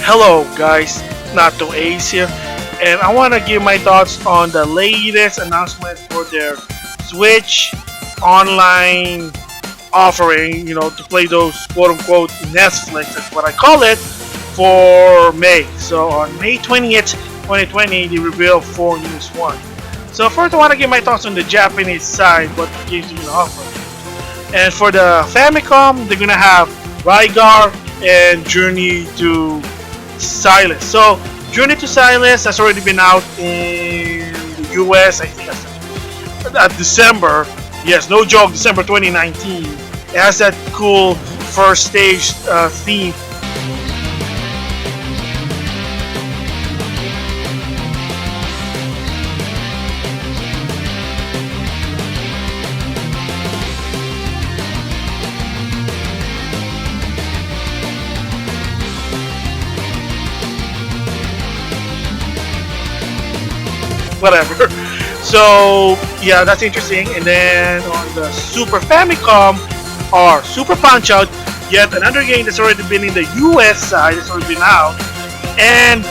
Hello guys, NautoAce here, and I want to give my thoughts on the latest announcement for their Switch Online offering, to play those quote-unquote Netflix, that's what I call it, for May. So on May 20th, 2020, they revealed 4 news one. So first I want to give my thoughts on the Japanese side, what games they're going to offer. And for the Famicom, they're going to have Rygar and Journey to Silas. So Journey to Silas has already been out in the U.S. I think that's December. Yes, no joke, December 2019. It has that cool first stage theme. Whatever. So yeah, that's interesting. And then on the Super Famicom or Super Punch Out, yet another game that's already been in the US side, it's already been out, and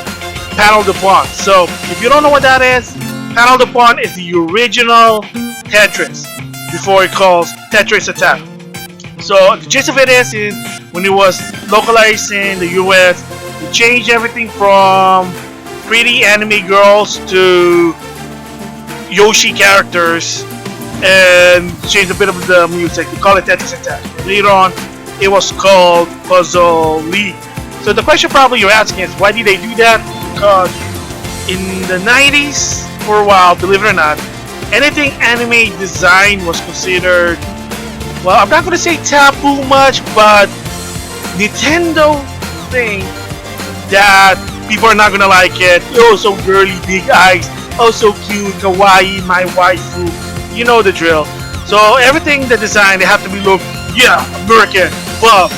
Panel De Pon. So if you don't know what that is, Panel De Pon is the original Tetris before it calls Tetris Attack. So the gist of it is, when it was localized in the US, they changed everything from pretty anime girls to Yoshi characters and changed a bit of the music. They call it Tetris Attack. Later on, it was called Puzzle League. So the question probably you're asking is, why did they do that? Because in the 90s, for a while, believe it or not, anything anime design was considered, well, I'm not going to say taboo much, but Nintendo think that people are not gonna like it. Oh, so girly, big eyes. Oh, so cute, kawaii, my waifu. You know the drill. So everything the design, they have to be look, yeah, American, buff,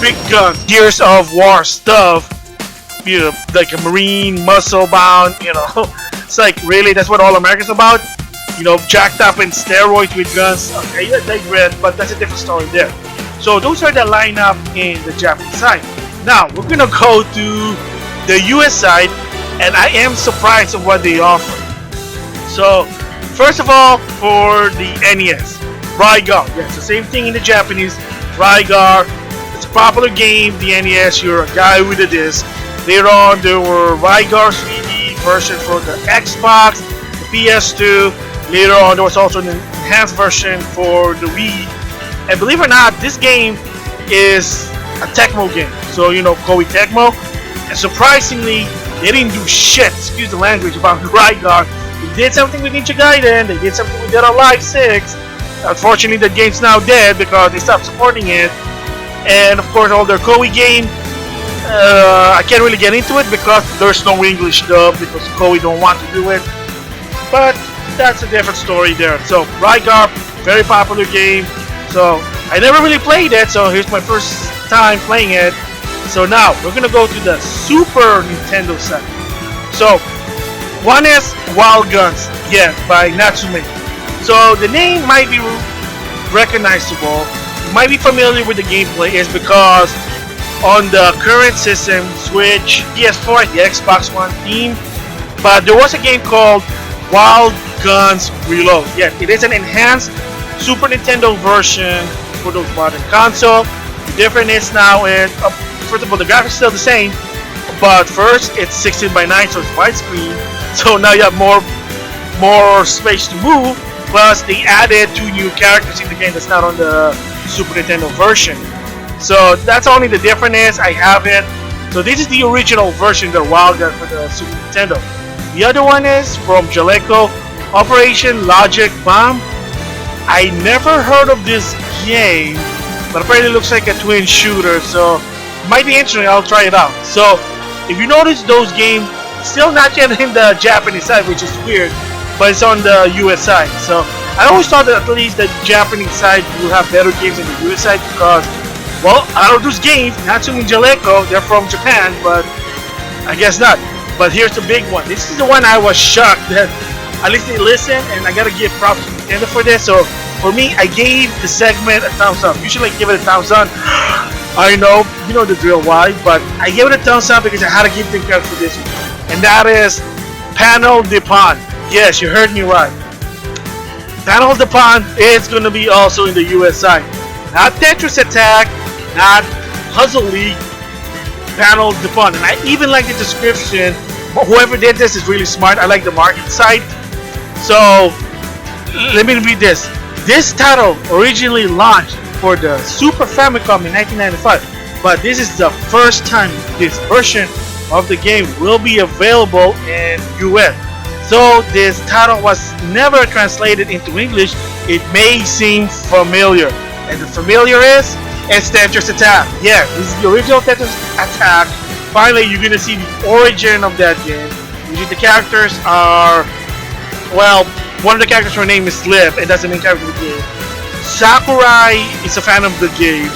big guns, Gears of War stuff. Like a Marine, muscle bound. It's like, really, that's what all America's about. Jacked up in steroids with guns. Okay, I digress, but that's a different story there. So those are the lineup in the Japanese side. Now we're gonna go to the US side, and I am surprised at what they offer. So first of all, for the NES, Rygar. Yes, the same thing in the Japanese. Rygar, it's a popular game. The NES, you're a guy with a disc. Later on, there were Rygar 3D version for the Xbox, the PS2. Later on, there was also an enhanced version for the Wii. And believe it or not, this game is a Tecmo game. So Koei Tecmo. And surprisingly, they didn't do shit, excuse the language, about Rygar. They did something with Ninja Gaiden, they did something with Dead or Alive 6. Unfortunately, the game's now dead because they stopped supporting it. And of course, all their Koei game, I can't really get into it because there's no English dub because Koei don't want to do it. But that's a different story there. So Rygar, very popular game. So I never really played it, so here's my first time playing it. So now we're gonna go to the Super Nintendo side. So one is Wild Guns, yes, by Natsume. So the name might be recognizable, you might be familiar with the gameplay, is because on the current system, Switch, PS4, the Xbox One theme, but there was a game called Wild Guns Reload. Yes, it is an enhanced Super Nintendo version for those modern console. The difference is now first of all, the graphics still the same, but first it's 16:9, so it's widescreen. So now you have more space to move. Plus, they added 2 new characters in the game that's not on the Super Nintendo version. So that's only the difference is I have it. So this is the original version, the Wild Gun for the Super Nintendo. The other one is from Jaleco, Operation Logic Bomb. I never heard of this game, but apparently it looks like a twin shooter, so might be interesting. I'll try it out. So if you notice, those games still not yet in the Japanese side, which is weird, but it's on the US side. So I always thought that at least the Japanese side will have better games than the US side because, well, out of those games, Natsume and Jaleco, they're from Japan, but I guess not. But here's the big one. This is the one I was shocked that at least they listened, and I gotta give props to Nintendo for this. So for me, I gave the segment a thumbs up. Usually I give it a thumbs down. I know, you know the drill why, but I gave it a thumbs up because I had to give them credit for this one. And that is Panel De Pon. Yes, you heard me right. Panel De Pon is going to be also in the US side. Not Tetris Attack, not Puzzle League, Panel De Pon. And I even like the description. Whoever did this is really smart. I like the market site. So, let me read this. This title originally launched for the Super Famicom in 1995, but this is the first time this version of the game will be available in US. So this title was never translated into English. It may seem familiar, and the familiar is it's Tetris Attack. Yeah, this is the original Tetris Attack. Finally, you're gonna see the origin of that game. Usually the characters are, well, one of the characters, her name is Liv, and that's the main character of the game. Sakurai is a fan of the game,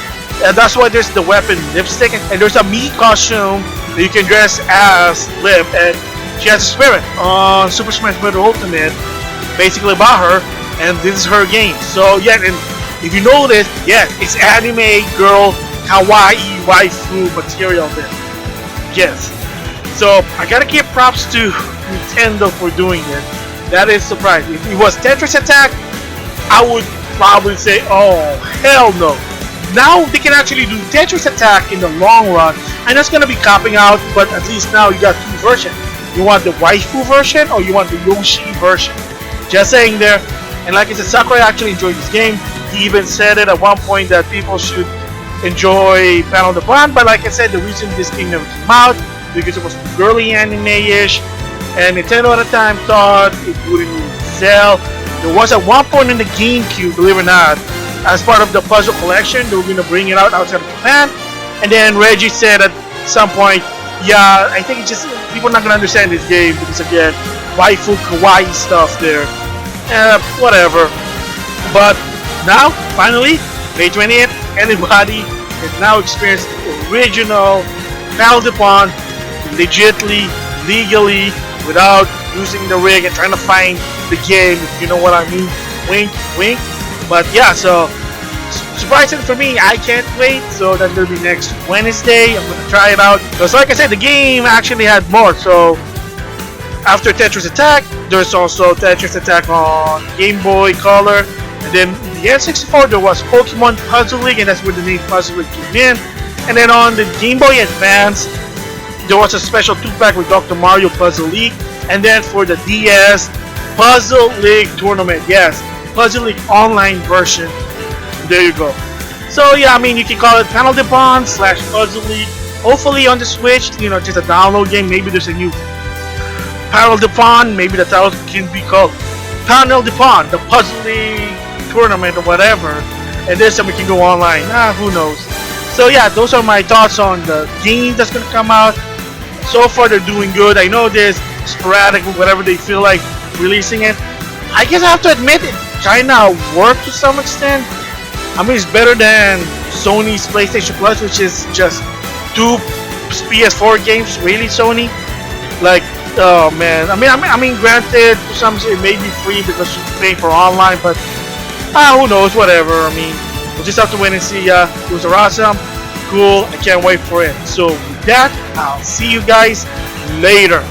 and that's why there's the weapon lipstick, and there's a Mii costume that you can dress as Liv, and she has a spirit on Super Smash Bros. Ultimate, basically about her, and this is her game. So yeah, and if you notice, yeah, it's anime girl kawaii waifu material there. Yes. So I gotta give props to Nintendo for doing it. That is surprising. If it was Tetris Attack, I would probably say, oh, hell no. Now they can actually do Tetris Attack in the long run, and that's going to be copping out, but at least now you got two versions. You want the waifu version, or you want the Yoshi version? Just saying there. And like I said, Sakurai actually enjoyed this game. He even said it at one point that people should enjoy Panel De Pon, but like I said, the reason this game never came out, because it was girly anime-ish, and Nintendo at the time thought it wouldn't really sell. There was at one point in the GameCube, believe it or not, as part of the puzzle collection, they were going to bring it out outside of Japan. And then Reggie said at some point, yeah, I think it's just, people are not going to understand this game because again, waifu kawaii stuff there. Whatever. But now, finally, May 20th, anybody can now experience the original Panel De Pon legitly, legally, without using the rig and trying to find the game, if you know what I mean. Wink, wink. But yeah, so surprising for me, I can't wait. So that's gonna be next Wednesday. I'm gonna try it out. Because like I said, the game actually had more. So after Tetris Attack, there's also Tetris Attack on Game Boy Color. And then the N64, there was Pokemon Puzzle League, and that's where the name Puzzle League came in. And then on the Game Boy Advance, there was a special 2-pack with Dr. Mario Puzzle League. And then for the DS, Puzzle League Tournament. Yes, Puzzle League Online version. There you go. So yeah, I mean, you can call it Panel De Pon / Puzzle League. Hopefully on the Switch, you know, just a download game. Maybe there's a new Panel De Pon. Maybe the title can be called Panel De Pon, the Puzzle League Tournament or whatever. And this time we can go online. Who knows? So yeah, those are my thoughts on the game that's gonna come out. So far they're doing good. I know there's sporadic, whatever they feel like releasing it. I guess I have to admit it kinda worked to some extent. I mean, it's better than Sony's PlayStation Plus, which is just 2 PS4 games. Really, Sony? Like, oh man. I mean, granted, to some it may be free because you pay for online, but who knows? Whatever. I mean, we'll just have to wait and see. It was awesome, cool. I can't wait for it. So with that, I'll see you guys later.